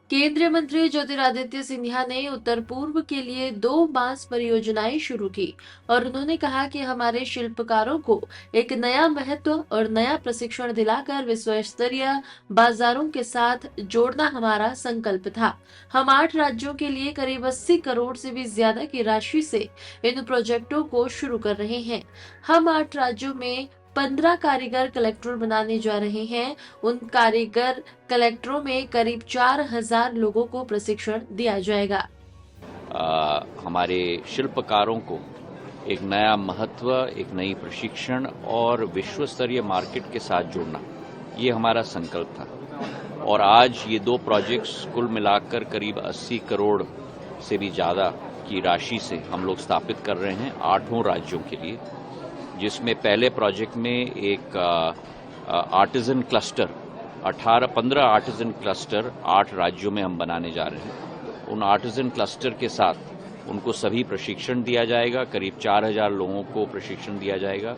केंद्रीय मंत्री ज्योतिरादित्य सिंधिया ने उत्तर पूर्व के लिए 2 बांस परियोजनाएं शुरू की और उन्होंने कहा कि हमारे शिल्पकारों को एक नया महत्व और नया प्रशिक्षण दिलाकर विश्व स्तरीय बाजारों के साथ जोड़ना हमारा संकल्प था। हम 8 राज्यों के लिए करीब 80 करोड़ से भी ज्यादा की राशि से इन प्रोजेक्टों को शुरू कर रहे हैं। हम 8 राज्यों में 15 कारीगर कलेक्टर बनाने जा रहे हैं। उन कारीगर कलेक्टरों में करीब 4,000 लोगों को प्रशिक्षण दिया जाएगा। हमारे शिल्पकारों को एक नया महत्व, एक नई प्रशिक्षण और विश्व स्तरीय मार्केट के साथ जोड़ना, ये हमारा संकल्प था। और आज ये 2 प्रोजेक्ट्स कुल मिलाकर करीब 80 करोड़ से भी ज़्यादा की राशि से हम लोग स्थापित कर रहे हैं 8 राज्यों के लिए, जिसमें पहले प्रोजेक्ट में एक आर्टिजन क्लस्टर 15 आर्टिजन क्लस्टर 8 राज्यों में हम बनाने जा रहे हैं। उन आर्टिजन क्लस्टर के साथ उनको सभी प्रशिक्षण दिया जाएगा, करीब 4,000 लोगों को प्रशिक्षण दिया जाएगा।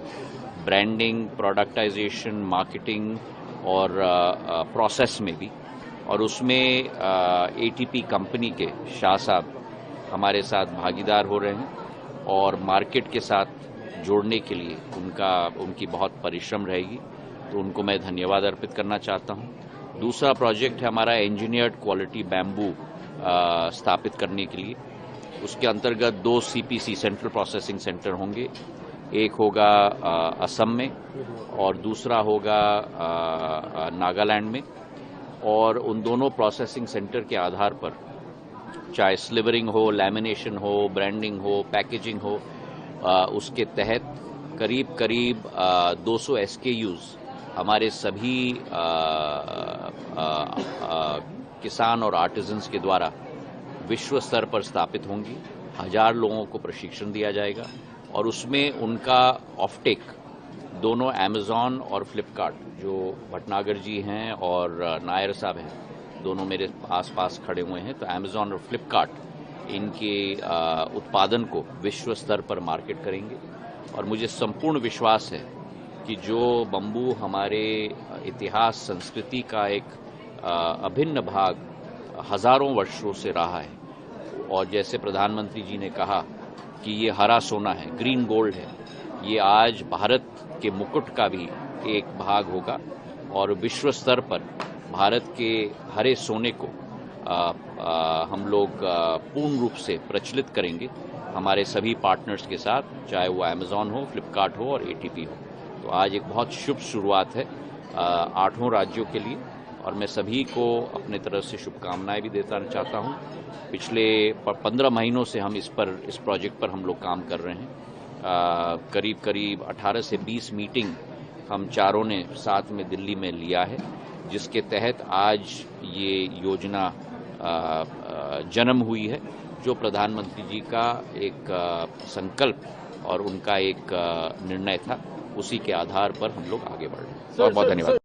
ब्रांडिंग, प्रोडक्टाइजेशन, मार्केटिंग और प्रोसेस में भी। और उसमें एटीपी कंपनी के शाह साहब हमारे साथ भागीदार हो रहे हैं और मार्केट के साथ जोड़ने के लिए उनकी बहुत परिश्रम रहेगी, तो उनको मैं धन्यवाद अर्पित करना चाहता हूं। दूसरा प्रोजेक्ट है हमारा इंजीनियर्ड क्वालिटी बैम्बू स्थापित करने के लिए। उसके अंतर्गत 2 सीपीसी सेंट्रल प्रोसेसिंग सेंटर होंगे, एक होगा असम में और दूसरा होगा नागालैंड में। और उन दोनों प्रोसेसिंग सेंटर के आधार पर चाहे स्लिवरिंग हो, लैमिनेशन हो, ब्रांडिंग हो, पैकेजिंग हो, उसके तहत करीब 200 SKUs हमारे सभी किसान और आर्टिजन्स के द्वारा विश्व स्तर पर स्थापित होंगी। 1000 लोगों को प्रशिक्षण दिया जाएगा और उसमें उनका ऑफटेक दोनों अमेज़न और फ्लिपकार्ट, जो भटनागर जी हैं और नायर साहब हैं, दोनों मेरे आसपास खड़े हुए हैं, तो अमेज़न और फ्लिपकार्ट इनके उत्पादन को विश्व स्तर पर मार्केट करेंगे। और मुझे संपूर्ण विश्वास है कि जो बम्बू हमारे इतिहास, संस्कृति का एक अभिन्न भाग हजारों वर्षों से रहा है, और जैसे प्रधानमंत्री जी ने कहा कि ये हरा सोना है, ग्रीन गोल्ड है, ये आज भारत के मुकुट का भी एक भाग होगा और विश्व स्तर पर भारत के हरे सोने को हम लोग पूर्ण रूप से प्रचलित करेंगे हमारे सभी पार्टनर्स के साथ, चाहे वो अमेज़न हो, फ्लिपकार्ट हो और एटीपी हो। तो आज एक बहुत शुभ शुरुआत है 8 राज्यों के लिए और मैं सभी को अपने तरफ से शुभकामनाएं भी देना चाहता हूं। पिछले 15 महीनों से हम इस प्रोजेक्ट पर हम लोग काम कर रहे हैं। करीब 18 से 20 मीटिंग हम चारों ने साथ में दिल्ली में लिया है, जिसके तहत आज ये योजना जन्म हुई है, जो प्रधानमंत्री जी का एक संकल्प और उनका एक निर्णय था। उसी के आधार पर हम लोग आगे बढ़ रहे हैं। बहुत बहुत धन्यवाद।